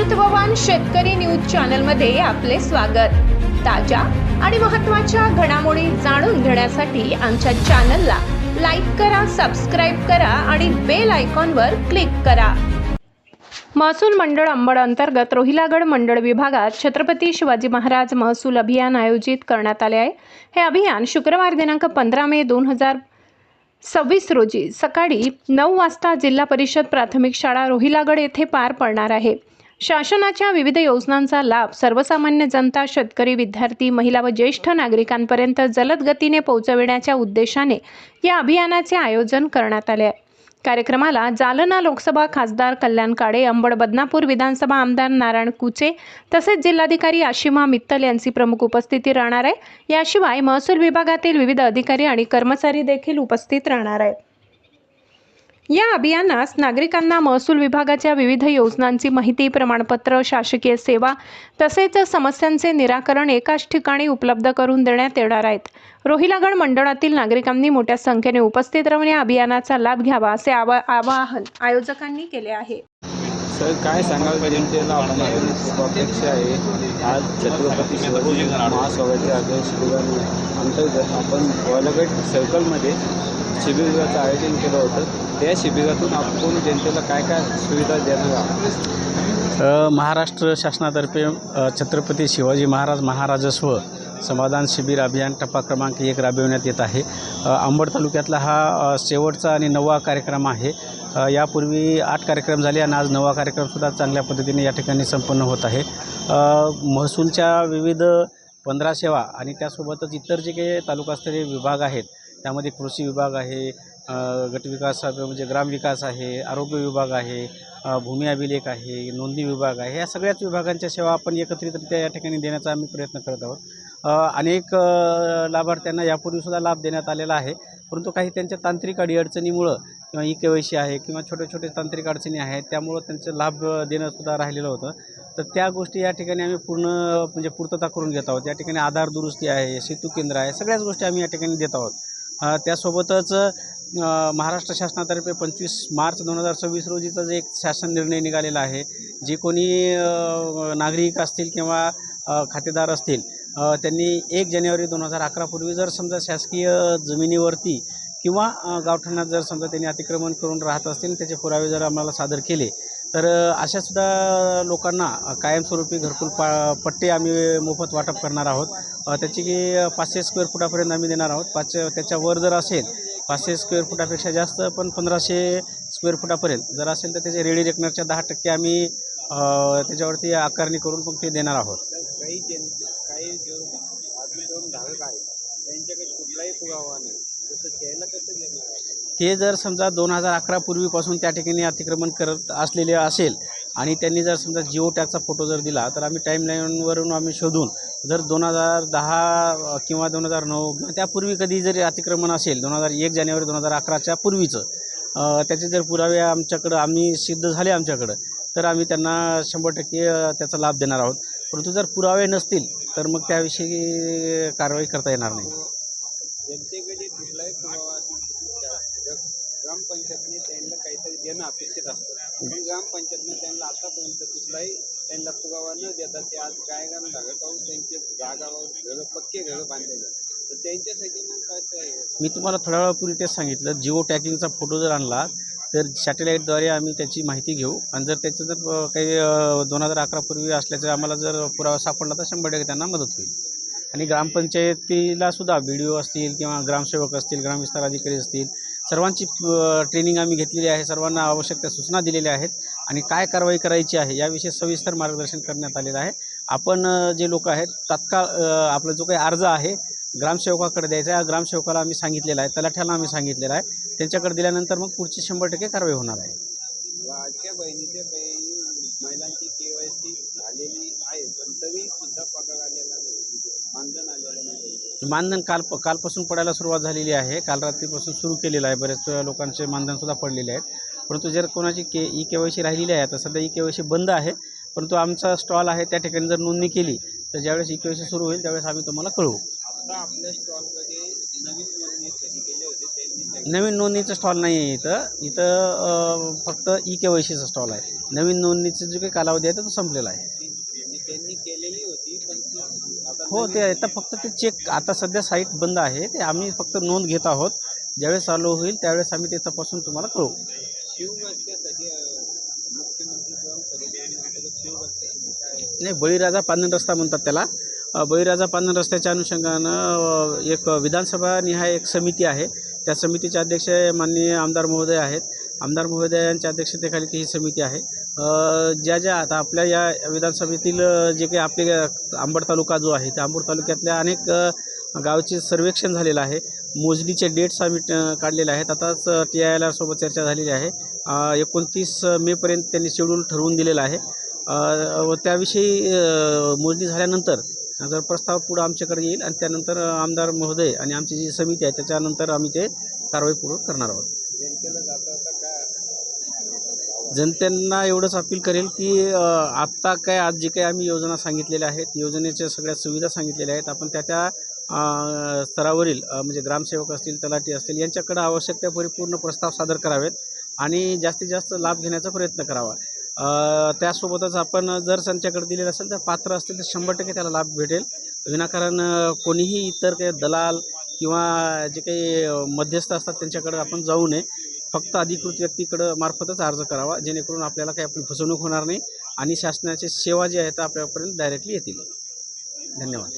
महत्त्ववान शेतकरी न्यूज चॅनलमध्ये आपले स्वागत। ताज्या आणि महत्त्वाच्या घडामोडी जाणून घेण्यासाठी आमच्या चॅनलला लाईक करा, सबस्क्राइब करा आणि बेल आयकॉनवर क्लिक करा। महसूल मंडळ अंबड अंतर्गत रोहिलागड मंडळ विभागात छत्रपती शिवाजी महाराज महसूल अभियान आयोजित करण्यात आले आहे। हे अभियान शुक्रवार दिनांक 15 मे 2026 रोजी सकाळी 9 वाजता जिल्हा परिषद प्राथमिक शाळा रोहिलागड येथे पार पडणार आहे। शासनाच्या विविध योजनांचा लाभ सर्वसामान्य जनता, शेतकरी, विद्यार्थी, महिला व ज्येष्ठ नागरिकांपर्यंत जलद गतीने पोहोचविण्याच्या उद्देशाने या अभियानाचे आयोजन करण्यात आले आहे। कार्यक्रमाला जालना लोकसभा खासदार कल्याण काळे, अंबड बदनापूर विधानसभा आमदार नारायण कुचे तसेच जिल्हाधिकारी आशिमा मित्तल यांची प्रमुख उपस्थिती राहणार आहे। याशिवाय महसूल विभागातील विविध अधिकारी आणि कर्मचारी देखील उपस्थित राहणार आहेत। या अभियानास नागरिकांना महसूल विभागाच्या विविध योजनांची माहिती, प्रमाणपत्र, शासकीय सेवा तसेच समस्यांचे निराकरण एकाच ठिकाणी उपलब्ध करून देण्यात येणार आहेत। रोहिलागड मंडळातील नागरिकांनी मोठ्या संख्येने उपस्थित राहून या अभियानाचा लाभ घ्यावा असे आवाहन आयोजकांनी केले आहे। सर, काय सांगाल जनतेला अपेक्षा आहे? आज छत्रपती शिवाजी महासभाच्या आदेश अंतर्गत आपण रोहिलागड सर्कलमध्ये शिबिराचं आयोजन केलं होतं। त्या शिबिरातून आपण जनतेला काय काय सुविधा देणार आहात? महाराष्ट्र शासनातर्फे छत्रपती शिवाजी महाराज महाराजस्व समाधान शिबिर अभियान टप्पा क्रमांक 1 राबविण्यात येत आहे। अंबड तालुक्यातला हा शेवटचा आणि 9वा कार्यक्रम आहे। यापूर्वी 8 कार्यक्रम झाले आणि आज 9वा कार्यक्रमसुद्धा चांगल्या पद्धतीने या ठिकाणी संपन्न होत आहे। महसूलच्या विविध 15 सेवा आणि त्यासोबतच इतर जे काही तालुकास्तरीय विभाग आहेत, त्यामध्ये कृषी विभाग आहे, गटविकास म्हणजे ग्रामविकास आहे, आरोग्य विभाग आहे, भूमी अभिलेख आहे, नोंदणी विभाग आहे, या सगळ्याच विभागांच्या सेवा आपण एकत्रितरित्या या ठिकाणी देण्याचा आम्ही प्रयत्न करत आहोत। अनेक लाभार्थ्यांना यापूर्वीसुद्धा लाभ देण्यात आलेला आहे, परंतु काही त्यांच्या तांत्रिक अडीअडचणीमुळं किंवा KYC आहे किंवा छोटे छोटे तांत्रिक अडचणी आहेत, त्यामुळं त्यांचे लाभ देणंसुद्धा राहिलेलं होतं। तर त्या गोष्टी या ठिकाणी आम्ही म्हणजे पूर्तता करून घेत आहोत। या ठिकाणी आधार दुरुस्ती आहे, सेतू केंद्र आहे, सगळ्याच गोष्टी आम्ही या ठिकाणी देत आहोत। त्यासोबतच महाराष्ट्र शासनातर्फे 25 मार्च 2026 रोजीचा जे एक शासन निर्णय निघालेला आहे, जे कोणी नागरिक असतील किंवा खातेदार असतील, त्यांनी 1 जानेवारी 2011 पूर्वी जर समजा शासकीय जमिनीवरती किंवा गावठाणात जर समजा त्यांनी अतिक्रमण करून राहत असतील, त्याचे पुरावे जर आम्हाला सादर केले तर अशासुद्धा लोकांना कायमस्वरूपी घरकुल पट्टे आम्ही मोफत वाटप करणार आहोत। त्याची 500 स्क्वेअर फुटापर्यंत आम्ही देणार आहोत। त्याच्यावर जर असेल 500 स्क्वेअर फुटापेक्षा जास्त पण 1500 स्क्वेअर फुटापर्यंत जर असेल तर त्याचे रेडी रेकनरच्या 10% आम्ही त्याच्यावरती आकारणी करून मग ते देणार आहोत। काही जो धारक आहेत त्यांच्याकडे कुठलाही पुरावा नाही, तसं त्याला कसं देणार? ते जर समजा 2011 पूर्वीपासून त्या ठिकाणी अतिक्रमण करत असलेले असेल आणि त्यांनी जर समजा जिओ टॅगचा फोटो जर दिला तर आम्ही टाईमलाईनवरून आम्ही शोधून जर 2010 किंवा 2009 किंवा त्यापूर्वी कधी जरी अतिक्रमण असेल 1 जानेवारी 2011च्या पूर्वीचं, त्याचे जर पुरावे आम्ही सिद्ध झाले आमच्याकडं, तर आम्ही त्यांना 100% त्याचा लाभ देणार आहोत। परंतु जर पुरावे नसतील तर मग त्याविषयी कारवाई करता येणार नाही। जनतेकडे कुठलाही पुरावा ग्रामपंचायतने त्यांना काहीतरी देणं अपेक्षित असतं, पण ग्रामपंचायतने त्यांना आतापर्यंत कुठलाही त्यांना पुरावा न देता ते आज गायगान धारकावून त्यांचे जागावर घरं, पक्के घरं बांधलेले, तर त्यांच्यासाठी मग कसं आहे? मी तुम्हाला थोड्या वेळापूर्वी तेच सांगितलं, जिओ टॅगिंगचा फोटो जर आणला तर सॅटेलाईटद्वारे आम्ही त्याची माहिती घेऊ आणि जर त्याचं जर काही 2011 पूर्वी असल्याचं आम्हाला जर पुरावा सापडला तर 100% त्यांना मदत होईल। आणि ग्रामपंचायतीलासुद्धा BDO असतील किंवा ग्रामसेवक असतील, ग्रामविस्तार अधिकारी असतील, सर्वांची ट्रेनिंग आम्ही घेतलेली आहे, सर्वांना आवश्यक त्या सूचना दिलेल्या आहेत आणि काय कारवाई करायची आहे याविषयी सविस्तर मार्गदर्शन करण्यात आलेलं आहे। आपण जे लोक आहेत तात्काळ आपला जो काही अर्ज आहे ग्रामसेवकाकडे द्यायचा आहे, ग्रामसेवकाला आम्ही सांगितलेलं आहे, तलाठ्याला आम्ही सांगितलेलं आहे, त्यांच्याकडे दिल्यानंतर मग पुढची 100% कारवाई होणार आहे। लाडक्या बहिणीच्या काही महिलांची KYC झालेली आहे, पण तरीसुद्धा पगार आलेला नाही, मानधन आलेलं नाही। मानधन कालपासून पडायला सुरुवात झालेली आहे, काल रात्रीपासून सुरू केलेलं आहे। बरेच लोकांचे मानधनसुद्धा पडलेले आहेत, परंतु जर कोणाची KYC राहिलेली आहे तर सध्या KYC बंद आहे, परंतु आमचा स्टॉल आहे त्या ठिकाणी जर नोंदणी केली तर ज्यावेळेस KYC सुरू होईल त्यावेळेस आम्ही तुम्हाला कळवू। आता आपल्या स्टॉलमध्ये नवीन नोंदणी नवीन नोंदणीचं स्टॉल नाही आहे इथं फक्त KYCचा स्टॉल आहे. नवीन नोंदणीचा जो काही कालावधी आहे तो संपलेला आहे. त्यांनी केलेली होती पण ती आता हो, ते आता फक्त ते चेक, आता सध्या साईट बंद आहे, ते आम्ही फक्त नोंद घेत आहोत. ज्यावेळेस चालू होईल त्यावेळेस आम्ही ते तपासून तुम्हाला कळवू. शिवरस्त्यासाठी मुख्यमंत्री ग्राम सडक शिवरस्त्यासाठी काय नाही, बळीराजा पांदन रस्ता म्हणतात त्याला. बळीराजा पांदन रस्त्याच्या अनुषंगानं एक विधानसभा निहाय एक समिती आहे. त्या समितीचे अध्यक्ष माननीय आमदार महोदय आहेत. आमदार महोदयांच्या अध्यक्षतेखाली ती ही समिती आहे. ज्या आता आपल्या या विधानसभेतील जे काही आपले अंबड तालुका जो आहे त्या अंबड तालुक्यातल्या अनेक गावचे सर्वेक्षण झालेलं आहे. मोजणीचे डेट्स आम्ही काढलेले आहेत. आताच TILR सोबत चर्चा झालेली आहे. 29 मेपर्यंत त्यांनी शेड्यूल ठरवून दिलेलं आहे. व त्याविषयी मोजणी झाल्यानंतर जर प्रस्ताव पुढं आमच्याकडे येईल आणि त्यानंतर आमदार महोदय आणि आमची जी समिती आहे त्याच्यानंतर आम्ही ते कारवाईपूर्वक करणार आहोत. जनतेला जाता आता काय जनतेंना एवढंच अपील करेल की आत्ता काय आज जे काही आम्ही योजना सांगितलेल्या आहेत, योजनेच्या सगळ्या सुविधा सांगितलेल्या आहेत, आपण त्या स्तरावरील म्हणजे ग्रामसेवक असतील, तलाठी असतील यांच्याकडे आवश्यक त्या परिपूर्ण प्रस्ताव सादर करावेत आणि जास्तीत जास्त लाभ घेण्याचा प्रयत्न करावा. त्यासोबतच आपण जर त्यांच्याकडे दिलेलं असेल तर पात्र असतील तर 100% त्याला लाभ भेटेल. विनाकारण कोणीही इतर काही दलाल किंवा जे काही मध्यस्थ असतात त्यांच्याकडे आपण जाऊ नये. फक्त अधिकृत व्यक्तीकडं मार्फतच अर्ज करावा, जेणेकरून आपल्याला काही आपली फसवणूक होणार नाही आणि शासनाची सेवा जी आहे तर आपल्यापर्यंत डायरेक्टली येतील. धन्यवाद.